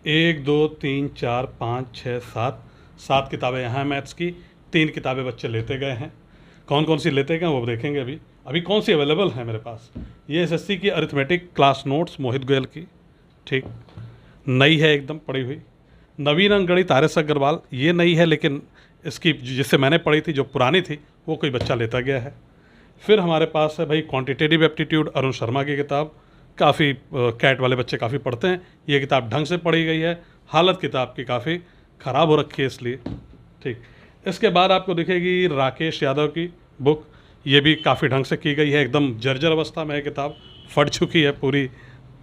1 2 3 4 5 6 7 7 किताबें यहाँ हैं मैथ्स की। 3 किताबें बच्चे लेते गए हैं। कौन कौन सी लेते गए वो देखेंगे। अभी कौन सी अवेलेबल है मेरे पास, ये एसएससी की अरिथमेटिक क्लास नोट्स मोहित गोयल की, ठीक, नई है एकदम पड़ी हुई। नवीन अंकगणित आर.एस. अग्रवाल, ये नई है, लेकिन इसकी जिससे मैंने पढ़ी थी जो पुरानी थी वो कोई बच्चा लेता गया है। फिर हमारे पास है भाई क्वांटिटेटिव एप्टीट्यूड अरुण शर्मा की किताब, काफ़ी कैट वाले बच्चे काफ़ी पढ़ते हैं। ये किताब ढंग से पढ़ी गई है, हालत किताब की काफ़ी ख़राब हो रखी है इसलिए, ठीक। इसके बाद आपको दिखेगी राकेश यादव की बुक, ये भी काफ़ी ढंग से की गई है, एकदम जर्जर अवस्था में है किताब, फट चुकी है पूरी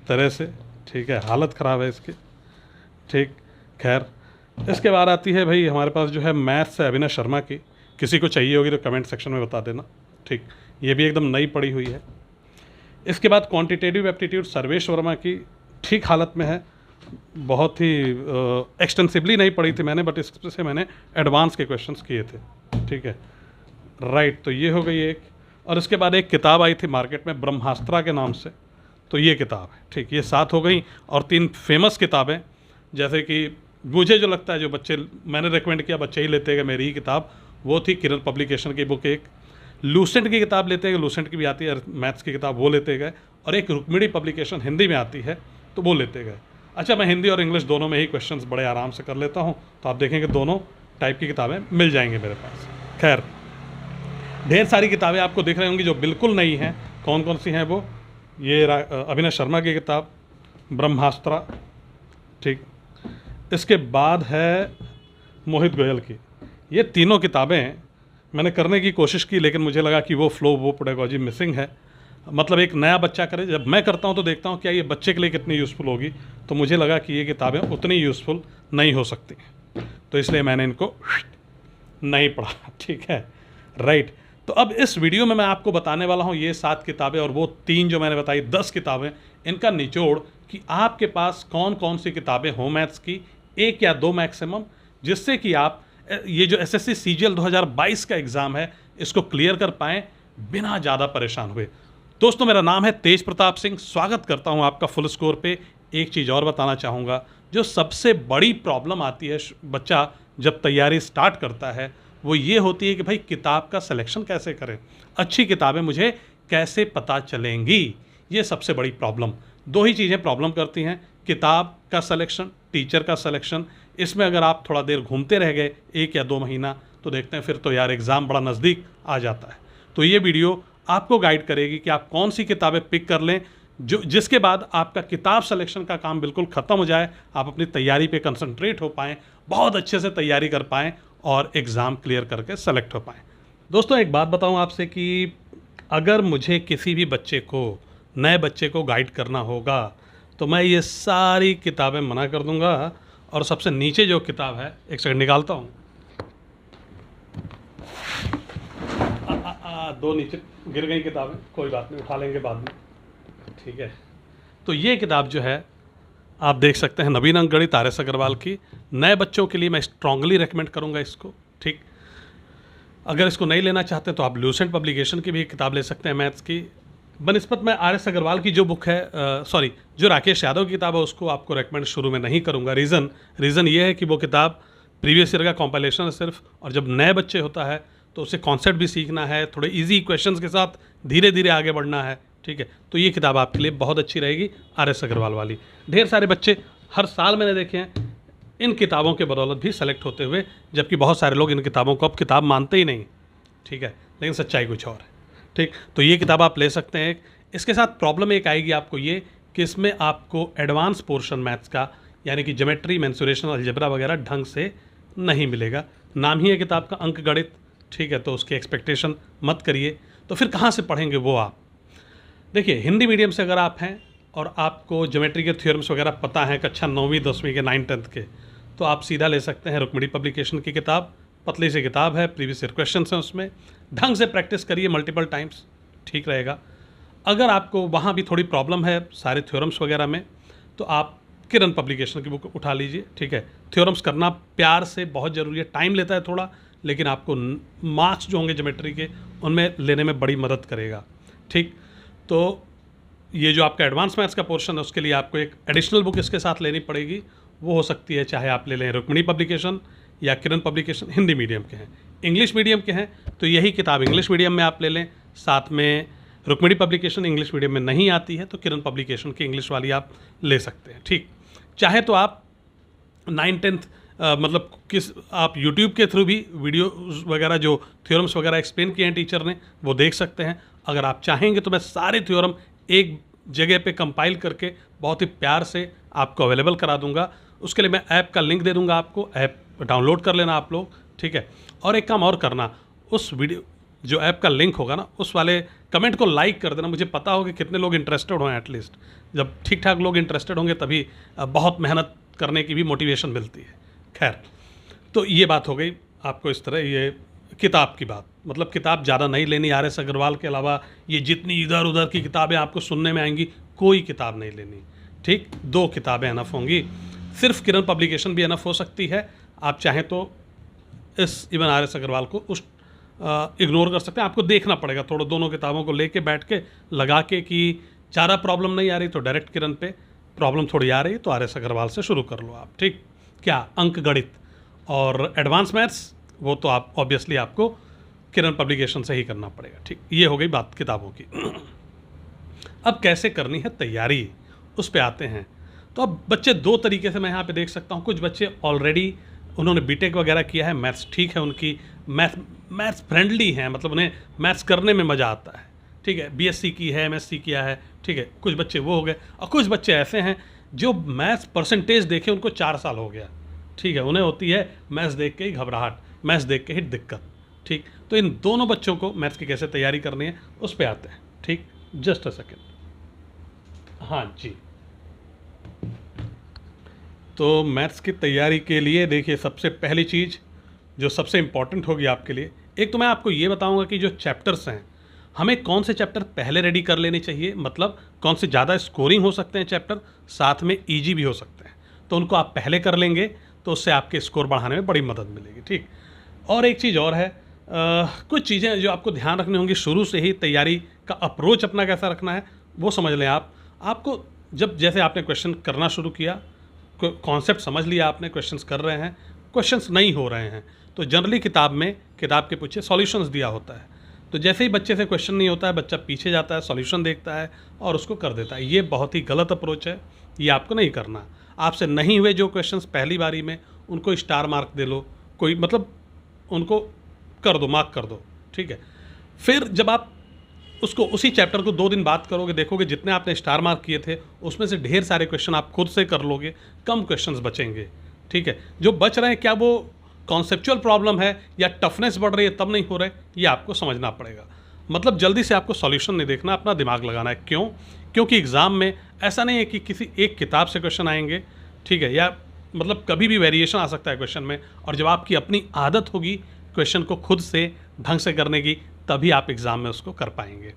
तरह से, ठीक है, हालत ख़राब है इसकी, ठीक। खैर, इसके बाद आती है भाई हमारे पास जो है मैथ्स है अविनाश शर्मा की, किसी को चाहिए होगी तो कमेंट सेक्शन में बता देना, ठीक। ये भी एकदम नई पड़ी हुई है। इसके बाद क्वांटिटेटिव एप्टीट्यूड सर्वेश वर्मा की, ठीक हालत में है, बहुत ही एक्सटेंसिवली नहीं पढ़ी थी मैंने, बट इससे मैंने एडवांस के क्वेश्चंस किए थे, ठीक है, राइट। तो ये हो गई एक। और इसके बाद एक किताब आई थी मार्केट में ब्रह्मास्त्रा के नाम से, तो ये किताब है, ठीक। ये 7 हो गई। और 3 फेमस किताबें, जैसे कि मुझे जो लगता है जो बच्चे मैंने रिकमेंड किया बच्चे ही लेते गए मेरी ही किताब, वो थी किरण पब्लिकेशन की बुक, एक लूसेंट की किताब लेते गए, लूसेंट की भी आती है मैथ्स की किताब, वो लेते गए, और एक रुक्मिणी पब्लिकेशन हिंदी में आती है तो वो लेते गए। अच्छा, मैं हिंदी और इंग्लिश दोनों में ही क्वेश्चंस बड़े आराम से कर लेता हूँ, तो आप देखेंगे दोनों टाइप की किताबें मिल जाएंगी मेरे पास। खैर, ढेर सारी किताबें आपको दिख रही होंगी जो बिल्कुल नहीं हैं। कौन कौन सी हैं वो, ये अविनाश शर्मा की किताब ब्रह्मास्त्रा, ठीक। इसके बाद है मोहित गोयल की। ये तीनों किताबें मैंने करने की कोशिश की, लेकिन मुझे लगा कि वो फ्लो, वो पेडागॉजी मिसिंग है। मतलब एक नया बच्चा करे, जब मैं करता हूँ तो देखता हूँ क्या ये बच्चे के लिए कितनी यूज़फुल होगी, तो मुझे लगा कि ये किताबें उतनी यूज़फुल नहीं हो सकती, तो इसलिए मैंने इनको नहीं पढ़ा, ठीक है, राइट। तो अब इस वीडियो में मैं आपको बताने वाला हूँ ये 7 किताबें और वो 3 जो मैंने बताई 10 किताबें, इनका निचोड़ कि आपके पास कौन कौन सी किताबें हो मैथ्स की, 1 या 2 मैक्सिमम, जिससे कि आप ये जो एसएससी सीजीएल 2022 का एग्ज़ाम है इसको क्लियर कर पाएँ बिना ज़्यादा परेशान हुए। दोस्तों, मेरा नाम है तेज प्रताप सिंह, स्वागत करता हूं आपका फुल स्कोर पे। एक चीज़ और बताना चाहूँगा, जो सबसे बड़ी प्रॉब्लम आती है बच्चा जब तैयारी स्टार्ट करता है वो ये होती है कि भाई किताब का सिलेक्शन कैसे करें, अच्छी किताबें मुझे कैसे पता चलेंगी। ये सबसे बड़ी प्रॉब्लम, 2 ही चीज़ें प्रॉब्लम करती हैं, किताब का सिलेक्शन, टीचर का सिलेक्शन। इसमें अगर आप थोड़ा देर घूमते रह गए 1 या 2 महीना, तो देखते हैं फिर तो यार एग्ज़ाम बड़ा नज़दीक आ जाता है। तो ये वीडियो आपको गाइड करेगी कि आप कौन सी किताबें पिक कर लें, जो जिसके बाद आपका किताब सिलेक्शन का काम बिल्कुल ख़त्म हो जाए, आप अपनी तैयारी पे कंसंट्रेट हो पाएँ, बहुत अच्छे से तैयारी कर पाएँ और एग्ज़ाम क्लियर करके सेलेक्ट हो पाएँ। दोस्तों, एक बात बताऊं आपसे कि अगर मुझे किसी भी बच्चे को, नए बच्चे को गाइड करना होगा तो मैं ये सारी किताबें मना कर दूंगा। और सबसे नीचे जो किताब है, एक सेकंड निकालता हूँ, 2 नीचे गिर गई किताबें, कोई बात नहीं, उठा लेंगे बाद में, ठीक है। तो ये किताब जो है आप देख सकते हैं, नवीन अंकगणित आर.एस. अग्रवाल की, नए बच्चों के लिए मैं स्ट्रांगली रेकमेंड करूंगा इसको, ठीक। अगर इसको नहीं लेना चाहते तो आप लूसेंट पब्लिकेशन की भी किताब ले सकते हैं मैथ्स की। बनस्पत में आर.एस. अग्रवाल की जो बुक है, सॉरी, जो राकेश यादव की किताब है उसको आपको रेकमेंड शुरू में नहीं करूँगा। रीज़न ये है कि वो किताब प्रीवियस ईयर का कॉम्पाइलेशन है सिर्फ, और जब नए बच्चे होता है तो उसे कॉन्सेप्ट भी सीखना है, थोड़े इजी क्वेश्चंस के साथ धीरे धीरे आगे बढ़ना है, ठीक है। तो ये किताब आपके लिए बहुत अच्छी रहेगी, आर.एस. अग्रवाल वाली। ढेर सारे बच्चे हर साल मैंने देखे हैं इन किताबों के बदौलत भी सेलेक्ट होते हुए, जबकि बहुत सारे लोग इन किताबों को अब किताब मानते ही नहीं, ठीक है, लेकिन सच्चाई कुछ और है, ठीक। तो ये किताब आप ले सकते हैं। इसके साथ प्रॉब्लम एक आएगी आपको ये कि इसमें आपको एडवांस पोर्शन मैथ्स का, यानी कि ज्योमेट्री, मेंसुरेशन, अलजेब्रा वगैरह ढंग से नहीं मिलेगा। नाम ही है किताब का अंक गणित, ठीक है, तो उसकी एक्सपेक्टेशन मत करिए। तो फिर कहाँ से पढ़ेंगे वो आप देखिए। हिंदी मीडियम से अगर आप हैं और आपको ज्योमेट्री के थ्योरम्स वगैरह पता है, कक्षा 9वीं 10वीं के 9th 10th के, तो आप सीधा ले सकते हैं रुक्मिणी पब्लिकेशन की किताब। पतली सी किताब है, प्रीवियस ईयर क्वेश्चंस हैं उसमें, ढंग से प्रैक्टिस करिए मल्टीपल टाइम्स, ठीक रहेगा। अगर आपको वहाँ भी थोड़ी प्रॉब्लम है सारे थ्योरम्स वगैरह में, तो आप किरण पब्लिकेशन की बुक उठा लीजिए, ठीक है। थ्योरम्स करना प्यार से बहुत ज़रूरी है, टाइम लेता है थोड़ा, लेकिन आपको मार्क्स जो होंगे ज्योमेट्री के उनमें लेने में बड़ी मदद करेगा, ठीक। तो ये जो आपका एडवांस मैथ्स का पोर्शन है उसके लिए आपको एक एडिशनल बुक इसके साथ लेनी पड़ेगी, वो हो सकती है, चाहे आप ले लें रुक्मिणी पब्लिकेशन या किरण पब्लिकेशन, हिंदी मीडियम के हैं। इंग्लिश मीडियम के हैं तो यही किताब इंग्लिश मीडियम में आप ले लें, साथ में रुक्मिणी पब्लिकेशन इंग्लिश मीडियम में नहीं आती है तो किरण पब्लिकेशन की इंग्लिश वाली आप ले सकते हैं। ठीक, चाहे तो आप 9th-10th मतलब किस आप यूट्यूब के थ्रू भी वीडियो वगैरह जो थ्योरम्स वगैरह एक्सप्लेन किए हैं टीचर ने वो देख सकते हैं। अगर आप चाहेंगे तो मैं सारे थ्योरम एक जगह पे कंपाइल करके बहुत ही प्यार से आपको अवेलेबल करा दूंगा। उसके लिए मैं ऐप का लिंक दे दूंगा आपको, ऐप डाउनलोड कर लेना आप लोग, ठीक है। और एक काम और करना, उस वीडियो जो ऐप का लिंक होगा ना उस वाले कमेंट को लाइक कर देना, मुझे पता होगा कितने लोग इंटरेस्टेड हों। एटलीस्ट जब ठीक ठाक लोग इंटरेस्टेड होंगे तभी बहुत मेहनत करने की भी मोटिवेशन मिलती है। खैर, तो ये बात हो गई आपको इस तरह ये किताब की बात, मतलब किताब ज़्यादा नहीं लेनी। RS अग्रवाल के अलावा ये जितनी इधर उधर की किताबें आपको सुनने में आएंगी कोई किताब नहीं लेनी, ठीक। 2 किताबें अनफ होंगी, सिर्फ किरण पब्लिकेशन भी अनफ हो सकती है। आप चाहें तो इस इवन RS अग्रवाल को उस इग्नोर कर सकते हैं। आपको देखना पड़ेगा थोड़ा, दोनों किताबों को लेके बैठ के लगा के कि ज़्यादा प्रॉब्लम नहीं आ रही तो डायरेक्ट किरण पे, प्रॉब्लम थोड़ी आ रही है तो RS अग्रवाल से शुरू कर लो आप, ठीक। क्या अंक गणित और एडवांस मैथ्स वो तो आप ऑब्वियसली आपको किरण पब्लिकेशन से ही करना पड़ेगा, ठीक। ये हो गई बात किताबों की। अब कैसे करनी है तैयारी, उस पे आते हैं। तो अब बच्चे 2 तरीके से मैं यहाँ पे देख सकता हूँ। कुछ बच्चे ऑलरेडी उन्होंने बीटेक वगैरह किया है, मैथ्स ठीक है उनकी, मैथ्स फ्रेंडली हैं, मतलब उन्हें मैथ्स करने में मज़ा आता है, ठीक है। BSc की है, MSc किया है, ठीक है। कुछ बच्चे वो हो गए, और कुछ बच्चे ऐसे हैं जो मैथ्स परसेंटेज देखे उनको 4 साल हो गया, ठीक है। उन्हें होती है मैथ्स देख के ही घबराहट, मैथ्स देख के ही दिक्कत, ठीक। तो इन दोनों बच्चों को मैथ्स की कैसे तैयारी करनी है उस पर आते हैं, ठीक। Just a second. हाँ जी, तो मैथ्स की तैयारी के लिए देखिए सबसे पहली चीज़ जो सबसे इम्पॉर्टेंट होगी आपके लिए, एक तो मैं आपको ये बताऊंगा कि जो चैप्टर्स हैं हमें कौन से चैप्टर पहले रेडी कर लेने चाहिए, मतलब कौन से ज़्यादा स्कोरिंग हो सकते हैं चैप्टर, साथ में ईजी भी हो सकते हैं, तो उनको आप पहले कर लेंगे तो उससे आपके स्कोर बढ़ाने में बड़ी मदद मिलेगी, ठीक। और एक चीज़ और है, कुछ चीज़ें जो आपको ध्यान रखनी होंगी शुरू से ही, तैयारी का अप्रोच अपना कैसा रखना है वो समझ लें आप। आपको जब जैसे आपने क्वेश्चन करना शुरू किया, कॉन्सेप्ट समझ लिया आपने, क्वेश्चंस कर रहे हैं, क्वेश्चंस नहीं हो रहे हैं, तो जनरली किताब के पीछे सॉल्यूशंस दिया होता है। तो जैसे ही बच्चे से क्वेश्चन नहीं होता है, बच्चा पीछे जाता है, सॉल्यूशन देखता है और उसको कर देता है। ये बहुत ही गलत अप्रोच है, ये आपको नहीं करना। आपसे नहीं हुए जो क्वेश्चंस पहली बारी में, उनको स्टार मार्क दे लो, कोई मतलब उनको कर दो, मार्क कर दो, ठीक है। फिर जब आप उसको उसी चैप्टर को 2 दिन बाद करोगे, देखोगे जितने आपने स्टार मार्क किए थे उसमें से ढेर सारे क्वेश्चन आप खुद से कर लोगे, कम क्वेश्चंस बचेंगे, ठीक है। जो बच रहे हैं क्या वो कॉन्सेप्चुअल प्रॉब्लम है या टफनेस बढ़ रही है तब नहीं हो रहा है, ये आपको समझना पड़ेगा। मतलब जल्दी से आपको सॉल्यूशन नहीं देखना, अपना दिमाग लगाना है। क्यों? क्योंकि एग्ज़ाम में ऐसा नहीं है कि किसी एक किताब से क्वेश्चन आएंगे, ठीक है, या मतलब कभी भी वेरिएशन आ सकता है क्वेश्चन में, और जब आपकी अपनी आदत होगी क्वेश्चन को खुद से ढंग से करने की तभी आप एग्ज़ाम में उसको कर पाएंगे,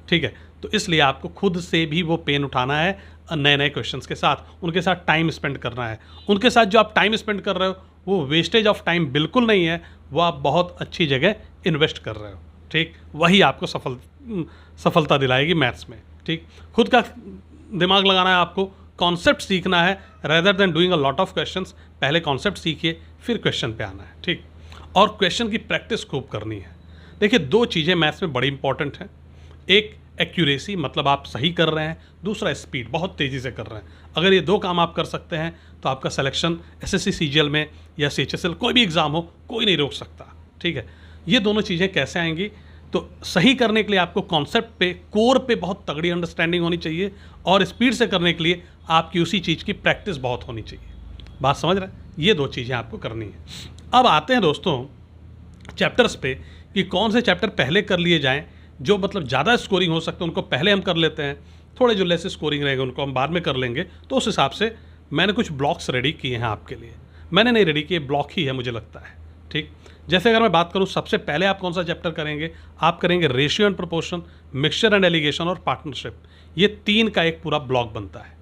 ठीक है। तो इसलिए आपको खुद से भी वो पेन उठाना है, नए नए क्वेश्चंस के साथ, उनके साथ टाइम स्पेंड करना है। उनके साथ जो आप टाइम स्पेंड कर रहे हो वो वेस्टेज ऑफ टाइम बिल्कुल नहीं है, वो आप बहुत अच्छी जगह इन्वेस्ट कर रहे हो, ठीक। वही आपको सफलता दिलाएगी मैथ्स में, ठीक। खुद का दिमाग लगाना है आपको, कॉन्सेप्ट सीखना है rather than doing a lot of questions. पहले कॉन्सेप्ट सीखिए फिर क्वेश्चन पे आना है, ठीक। और क्वेश्चन की प्रैक्टिस खूब करनी है। देखिए 2 चीज़ें मैथ्स में बड़ी इंपॉर्टेंट हैं, एक एक्यूरेसी, मतलब आप सही कर रहे हैं, दूसरा स्पीड, बहुत तेज़ी से कर रहे हैं। अगर ये 2 काम आप कर सकते हैं तो आपका सिलेक्शन SSC CGL में या CHSL कोई भी एग्ज़ाम हो कोई नहीं रोक सकता, ठीक है। ये दोनों चीज़ें कैसे आएंगी, तो सही करने के लिए आपको कॉन्सेप्ट पे, कोर पे बहुत तगड़ी अंडरस्टैंडिंग होनी चाहिए, और स्पीड से करने के लिए आपकी उसी चीज़ की प्रैक्टिस बहुत होनी चाहिए। बात समझ रहे हैं? ये 2 चीज़ें आपको करनी है। अब आते हैं दोस्तों चैप्टर्स पे कि कौन से चैप्टर पहले कर लिए जाएं, जो मतलब ज़्यादा स्कोरिंग हो सकते हैं उनको पहले हम कर लेते हैं, थोड़े जो लेस स्कोरिंग रहेंगे उनको हम बाद में कर लेंगे। तो उस हिसाब से मैंने कुछ ब्लॉक्स रेडी किए हैं आपके लिए। मैंने नहीं रेडी किए, ब्लॉक ही है मुझे लगता है, ठीक। जैसे अगर मैं बात करूँ, सबसे पहले आप कौन सा चैप्टर करेंगे, आप करेंगे ratio and proportion, mixture and alligation और पार्टनरशिप। ये 3 का एक पूरा ब्लॉक बनता है,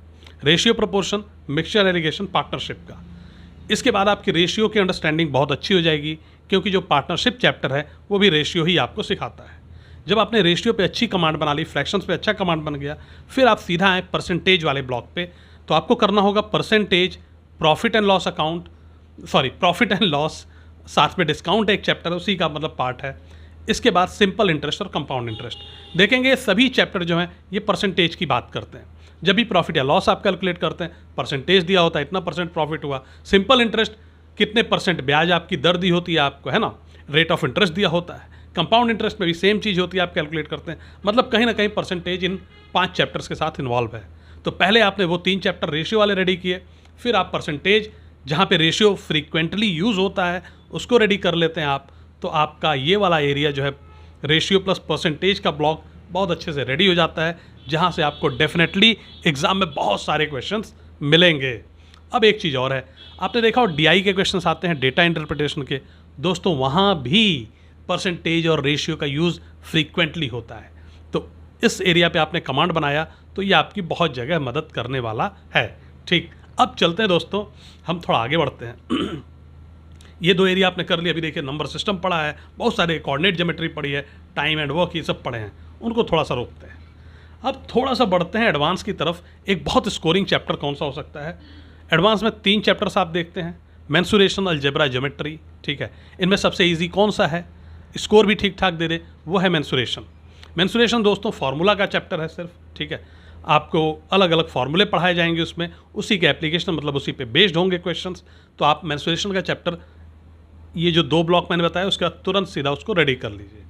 ratio, proportion, mixture, alligation, partnership का। इसके बाद आपकी रेशियो की अंडरस्टैंडिंग बहुत अच्छी हो जाएगी, क्योंकि जो पार्टनरशिप चैप्टर है वो भी रेशियो ही आपको सिखाता है। जब आपने रेशियो पे अच्छी कमांड बना ली, फ्रैक्शंस पे अच्छा कमांड बन गया, फिर आप सीधा आए परसेंटेज वाले ब्लॉक पे। तो आपको करना होगा percentage, profit and loss account, sorry profit and loss, साथ में डिस्काउंट एक चैप्टर है, उसी का मतलब पार्ट है। इसके बाद सिंपल इंटरेस्ट और कंपाउंड इंटरेस्ट देखेंगे। ये सभी चैप्टर जो हैं ये परसेंटेज की बात करते हैं। जब भी प्रॉफिट या लॉस आप कैलकुलेट करते हैं, परसेंटेज दिया होता है, इतना परसेंट प्रॉफिट हुआ। सिंपल इंटरेस्ट, कितने परसेंट ब्याज आपकी दर दी होती है आपको, है ना, रेट ऑफ इंटरेस्ट दिया होता है। कंपाउंड इंटरेस्ट में भी सेम चीज़ होती है, आप कैलकुलेट करते हैं। मतलब कहीं ना कहीं परसेंटेज इन 5 चैप्टर्स के साथ इन्वॉल्व है। तो पहले आपने वो 3 चैप्टर रेशियो वाले रेडी किए, फिर आप परसेंटेज जहाँ पे रेशियो फ्रीक्वेंटली यूज़ होता है उसको रेडी कर लेते हैं आप। तो आपका ये वाला एरिया जो है रेशियो प्लस परसेंटेज का ब्लॉक बहुत अच्छे से रेडी हो जाता है, जहाँ से आपको डेफिनेटली एग्जाम में बहुत सारे क्वेश्चंस मिलेंगे। अब एक चीज़ और है, आपने देखा हो डीआई के क्वेश्चंस आते हैं डेटा इंटरप्रिटेशन के, दोस्तों वहाँ भी परसेंटेज और रेशियो का यूज़ फ्रीक्वेंटली होता है। तो इस एरिया पे आपने कमांड बनाया तो ये आपकी बहुत जगह मदद करने वाला है। ठीक, अब चलते हैं दोस्तों, हम थोड़ा आगे बढ़ते हैं। ये 2 एरिया आपने कर लिया। अभी देखिए नंबर सिस्टम पढ़ा है, बहुत सारे कोऑर्डिनेट ज्योमेट्री पढ़ी है, टाइम एंड वर्क ये सब पढ़े हैं, उनको थोड़ा सा रोकते हैं। अब थोड़ा सा बढ़ते हैं एडवांस की तरफ। एक बहुत स्कोरिंग चैप्टर कौन सा हो सकता है एडवांस में? 3 चैप्टर्स आप देखते हैं, मेंसुरेशन, अलजेब्रा, ज्योमेट्री। ठीक है, इनमें सबसे ईजी कौन सा है, स्कोर भी ठीक ठाक दे दे, वो है मेंसुरेशन। मेंसुरेशन दोस्तों फार्मूला का चैप्टर है सिर्फ। ठीक है, आपको अलग अलग फार्मूले पढ़ाए जाएंगे उसमें, उसी के एप्लीकेशन मतलब उसी पे बेस्ड होंगे क्वेश्चंस। तो आप मेंसुरेशन का चैप्टर, ये जो 2 ब्लॉक मैंने बताया उसके बाद तुरंत सीधा उसको रेडी कर लीजिए।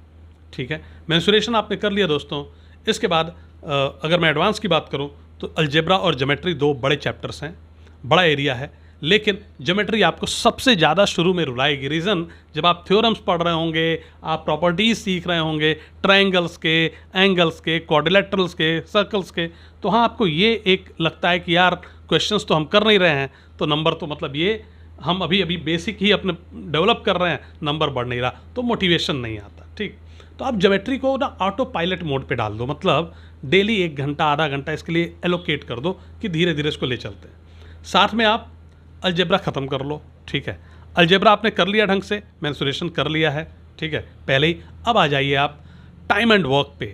ठीक है, मेंसुरेशन आपने कर लिया दोस्तों। इसके बाद अगर मैं एडवांस की बात करूं तो अलजेब्रा और ज्योमेट्री 2 बड़े चैप्टर्स हैं, बड़ा एरिया है, लेकिन ज्योमेट्री आपको सबसे ज़्यादा शुरू में रुलाएगी। रीज़न, जब आप थ्योरम्स पढ़ रहे होंगे, आप प्रॉपर्टीज़ सीख रहे होंगे, ट्रायंगल्स के, एंगल्स के, क्वाड्रिलेटरल्स के, सर्कल्स के, तो हाँ आपको ये एक लगता है कि यार क्वेश्चंस तो हम कर नहीं रहे हैं, तो नंबर तो मतलब ये हम अभी अभी बेसिक ही अपने डेवलप कर रहे हैं, नंबर बढ़ नहीं रहा, तो मोटिवेशन नहीं आता। ठीक, तो आप ज्योमेट्री को ना ऑटो पायलट मोड पे डाल दो, मतलब डेली 1 घंटा आधा घंटा इसके लिए एलोकेट कर दो कि धीरे धीरे इसको ले चलते हैं। साथ में आप अलजेब्रा ख़त्म कर लो। ठीक है, अलजेब्रा आपने कर लिया ढंग से, मेंसुरेशन कर लिया है, ठीक है पहले ही। अब आ जाइए आप टाइम एंड वर्क पे।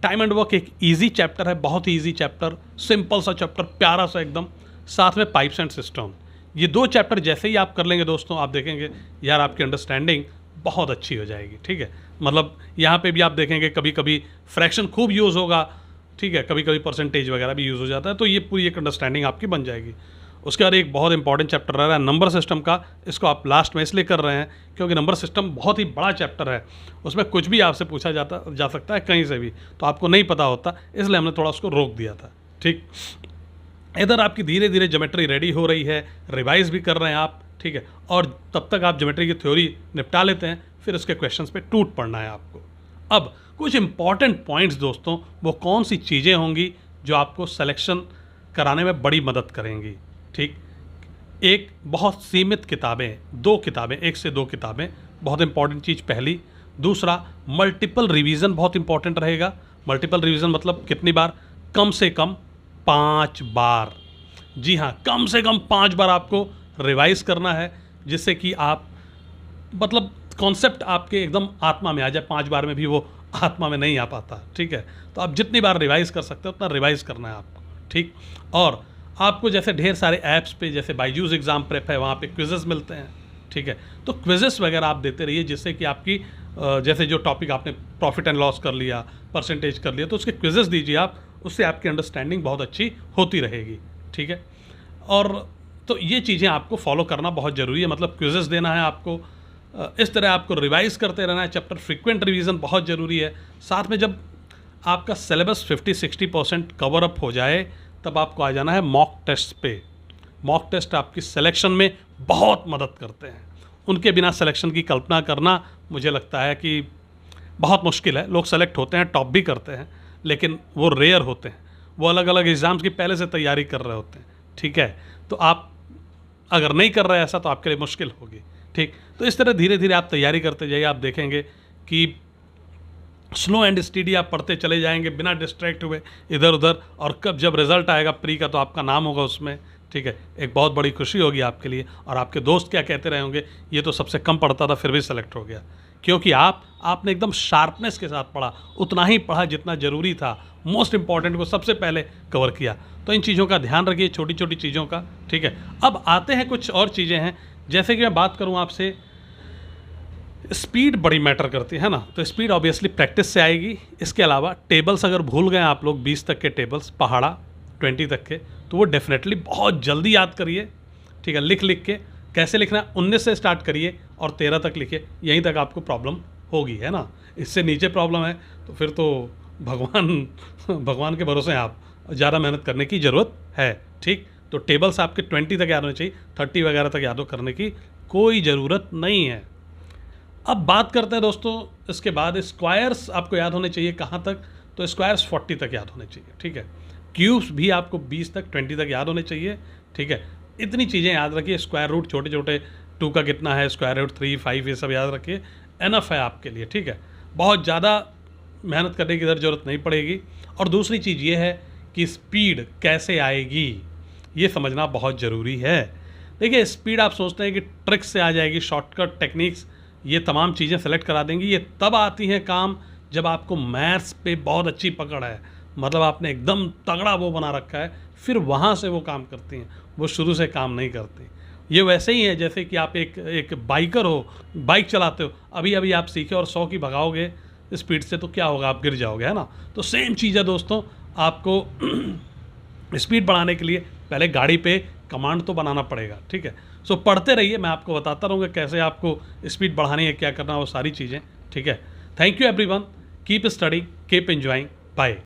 टाइम एंड वर्क एक इजी चैप्टर है, बहुत ही ईजी चैप्टर, सिंपल सा चैप्टर, प्यारा सा एकदम। साथ में पाइप्स एंड सिस्टम, ये 2 चैप्टर जैसे ही आप कर लेंगे दोस्तों, आप देखेंगे यार आपकी अंडरस्टैंडिंग बहुत अच्छी हो जाएगी। ठीक है, मतलब यहाँ पे भी आप देखेंगे कभी कभी फ्रैक्शन खूब यूज़ होगा, ठीक है, कभी कभी परसेंटेज वगैरह भी यूज़ हो जाता है, तो ये पूरी एक अंडरस्टैंडिंग आपकी बन जाएगी। उसके बाद एक बहुत इंपॉर्टेंट चैप्टर रह रहा है नंबर सिस्टम का, इसको आप लास्ट में इसलिए कर रहे हैं क्योंकि नंबर सिस्टम बहुत ही बड़ा चैप्टर है, उसमें कुछ भी आपसे पूछा जा सकता है कहीं से भी, तो आपको नहीं पता होता, इसलिए हमने थोड़ा उसको रोक दिया था। ठीक, इधर आपकी धीरे धीरे ज्योमेट्री रेडी हो रही है, रिवाइज भी कर रहे हैं आप। ठीक है, और तब तक आप ज्योमेट्री की थ्योरी निपटा लेते हैं, फिर उसके क्वेश्चंस पे टूट पड़ना है आपको। अब कुछ इंपॉर्टेंट पॉइंट्स दोस्तों, वो कौन सी चीज़ें होंगी जो आपको सिलेक्शन कराने में बड़ी मदद करेंगी। ठीक, एक बहुत सीमित किताबें, 2 किताबें, 1 से 2 किताबें, बहुत इंपॉर्टेंट चीज़ पहली। दूसरा, मल्टीपल रिवीजन बहुत इंपॉर्टेंट रहेगा। मल्टीपल रिवीजन मतलब कितनी बार? कम से कम 5 बार। जी हाँ, कम से कम 5 बार आपको रिवाइज करना है, जिससे कि आप मतलब कॉन्सेप्ट आपके एकदम आत्मा में आ जाए। 5 बार में भी वो आत्मा में नहीं आ पाता। ठीक है, तो आप जितनी बार रिवाइज कर सकते हो उतना रिवाइज करना है आपको। ठीक, और आपको जैसे ढेर सारे ऐप्स पे, जैसे बायजूस एग्ज़ाम प्रेप है, वहाँ पे क्विजेस मिलते हैं। ठीक है, तो क्विजेस वगैरह आप देते रहिए, जिससे कि आपकी जैसे जो टॉपिक आपने प्रॉफिट एंड लॉस कर लिया, परसेंटेज कर लिया, तो उसके क्विजेस दीजिए आप, उससे आपकी अंडरस्टैंडिंग बहुत अच्छी होती रहेगी। ठीक है, और तो ये चीज़ें आपको फॉलो करना बहुत ज़रूरी है, मतलब क्विजेस देना है आपको, इस तरह आपको रिवाइज करते रहना है चैप्टर। फ्रीक्वेंट रिवीजन बहुत ज़रूरी है। साथ में जब आपका सिलेबस 50-60% कवर अप हो जाए, तब आपको आ जाना है मॉक टेस्ट पे। मॉक टेस्ट आपकी सिलेक्शन में बहुत मदद करते हैं, उनके बिना सिलेक्शन की कल्पना करना मुझे लगता है कि बहुत मुश्किल है। लोग सेलेक्ट होते हैं, टॉप भी करते हैं, लेकिन वो रेयर होते हैं, वो अलग अलग एग्ज़ाम्स की पहले से तैयारी कर रहे होते हैं। ठीक है, तो आप अगर नहीं कर रहे ऐसा, तो आपके लिए मुश्किल होगी। ठीक, तो इस तरह धीरे धीरे आप तैयारी करते जाइए, आप देखेंगे कि स्लो एंड स्टडी आप पढ़ते चले जाएंगे बिना डिस्ट्रैक्ट हुए इधर उधर, और कब जब रिजल्ट आएगा प्री का, तो आपका नाम होगा उसमें। ठीक है, एक बहुत बड़ी खुशी होगी आपके लिए, और आपके दोस्त क्या कहते रहे होंगे, ये तो सबसे कम पढ़ता था फिर भी सेलेक्ट हो गया। क्योंकि आपने एकदम शार्पनेस के साथ पढ़ा, उतना ही पढ़ा जितना ज़रूरी था, मोस्ट इंपॉर्टेंट को सबसे पहले कवर किया। तो इन चीज़ों का ध्यान रखिए, छोटी छोटी चीज़ों का, ठीक है। अब आते हैं कुछ और चीज़ें हैं, जैसे कि मैं बात करूं आपसे, स्पीड बड़ी मैटर करती है ना। तो स्पीड ऑब्वियसली प्रैक्टिस से आएगी। इसके अलावा टेबल्स अगर भूल गए आप लोग 20 तक के टेबल्स, पहाड़ा 20 तक के, तो वो डेफिनेटली बहुत जल्दी याद करिए, ठीक है। लिख के कैसे लिखना है, 19 से स्टार्ट करिए और 13 तक लिखिए, यहीं तक आपको प्रॉब्लम होगी, है ना। इससे नीचे प्रॉब्लम है तो फिर तो भगवान के भरोसे हैं आप, ज़्यादा मेहनत करने की ज़रूरत है, ठीक। तो टेबल्स आपके 20 तक याद होने चाहिए, 30 वगैरह तक याद करने की कोई ज़रूरत नहीं है। अब बात करते हैं दोस्तों, इसके बाद स्क्वायर्स आपको याद होने चाहिए कहाँ तक, तो स्क्वायर्स 40 तक याद होने चाहिए, ठीक है। क्यूब्स भी आपको 20 तक 20 तक याद होने चाहिए, ठीक है। इतनी चीज़ें याद रखिए, स्क्वायर रूट छोटे छोटे 2 का कितना है, स्क्वायर रूट 3, 5, ये सब याद रखिए, एनफ है आपके लिए, ठीक है। बहुत ज़्यादा मेहनत करने की ज़रूरत नहीं पड़ेगी। और दूसरी चीज़ ये है कि स्पीड कैसे आएगी ये समझना बहुत ज़रूरी है। देखिए स्पीड आप सोचते हैं कि ट्रिक्स से आ जाएगी, शॉर्टकट टेक्निक्स, ये तमाम चीज़ें सेलेक्ट करा देंगी, ये तब आती हैं काम जब आपको मैथ्स पे बहुत अच्छी पकड़ है, मतलब आपने एकदम तगड़ा वो बना रखा है, फिर वहाँ से वो काम करती हैं, वो शुरू से काम नहीं करती। ये वैसे ही है जैसे कि आप एक बाइकर हो, बाइक चलाते हो, अभी अभी आप सीखे और 100 की भगाओगे स्पीड से तो क्या होगा, आप गिर जाओगे, है ना। तो सेम चीज़ है दोस्तों, आपको स्पीड बढ़ाने के लिए पहले गाड़ी पे कमांड तो बनाना पड़ेगा, ठीक है। सो पढ़ते रहिए, मैं आपको बताता रहूँगा कैसे आपको स्पीड बढ़ानी है, क्या करना है, वो सारी चीज़ें, ठीक है। Thank you everyone, keep studying, keep enjoying, bye.